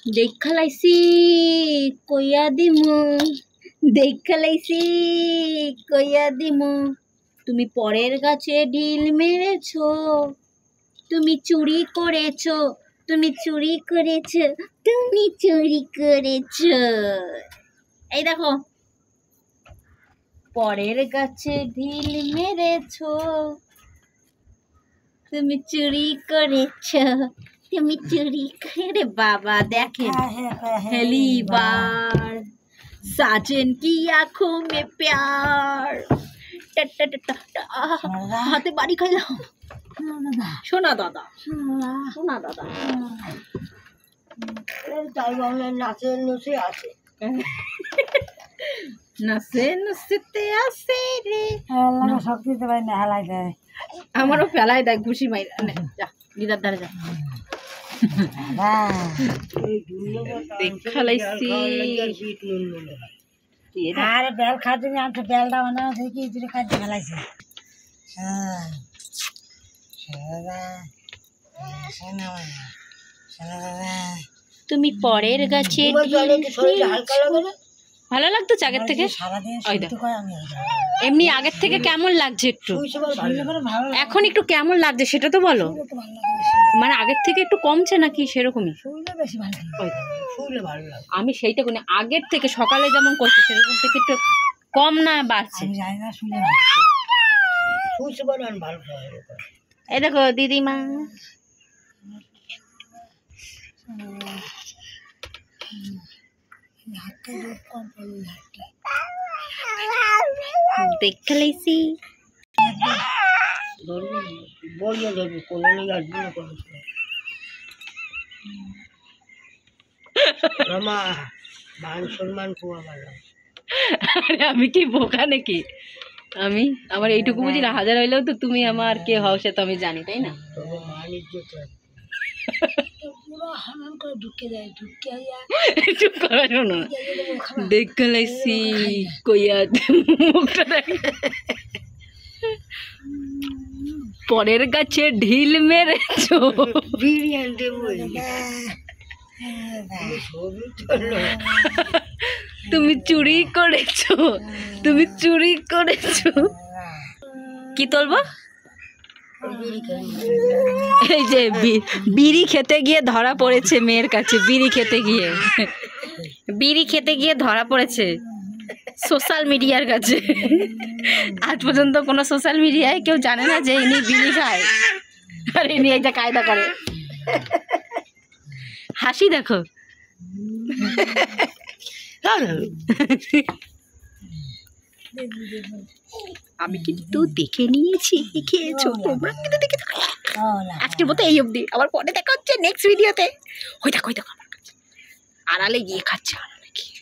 দেখা লাইছি কইয়া দিমু, দেখা লাইছি কইয়া দিমু। তুমি পরের গাছে ঢিল মেরেছো, তুমি চুরি করেছো, তুমি চুরি করেছো, তুমি চুরি করেছো। এই দেখো, পরের গাছে ঢিল মেরেছো, তুমি চুরি করেছো, তুমি চুরি করে। বাবা দেখেন, पहली बार साजन की आंखों में प्यार। হাতে বাড়ি খাইলাম। শোনা দাদা, শোনা দাদা, তাই বাংলার নাচের নুসে আছে, নাচে নুসিতে আসে রে। সব দিতে পারি না, হেলাই দেয়। আমারও ফেলাই দেয় ঘুষি মাই। যা দিদার ধারে যা। দেখা লাইছি আরে বেল খাতে আমি বেলটা বানানো থেকে দূরে খাতে ফেলাইছে। তুমি পরের গাছে ভালো লাগতো আগের থেকে? এমনি আগের থেকে কেমন লাগছে একটু এখন, একটু কেমন লাগছে সেটা তো বলো। মানে আগের থেকে একটু কমছে নাকি সেরকমই? আমি সেইটা কোন আগের থেকে সকালে যেমন করছি সেরকম থেকে একটু কম না বাড়ছে? এই দেখো দিদিমা, দেখা লাইছি। আমি কি বোকা নাকি? আমি আমার এইটুকু বুঝি না, হাজার হইলেও তো তুমি আমার কে হও সে তো আমি জানি, তাই না? দেখা লাইছি কইয়া মুখটা পরের গাছে ঢিল মেরেছো, তুমি চুরি করেছো, তুমি চুরি করেছো। কি তুলবো? এই যে বিড়ি খেতে গিয়ে ধরা পড়েছে মেয়ের কাছে, বিড়ি খেতে গিয়ে, বিড়ি খেতে গিয়ে ধরা পড়েছে সোশ্যাল মিডিয়ার কাছে। আজ পর্যন্ত কোনো সোশ্যাল মিডিয়ায় কেউ জানে না যে ইনি বিড়ি খায়, আর ইনি একটা কায়দা করে। হাসি দেখো। আমি কিন্তু দেখে নিয়েছি, খেয়েছো তোমরা কিন্তু দেখে। আজকের মতো এই অবধি, আবার পরে দেখা হচ্ছে নেক্সট ভিডিওতে। ওই দেখো, ওই দেখো আমার কাছে আড়ালে গিয়ে খাচ্ছে, আড়ালে গিয়ে।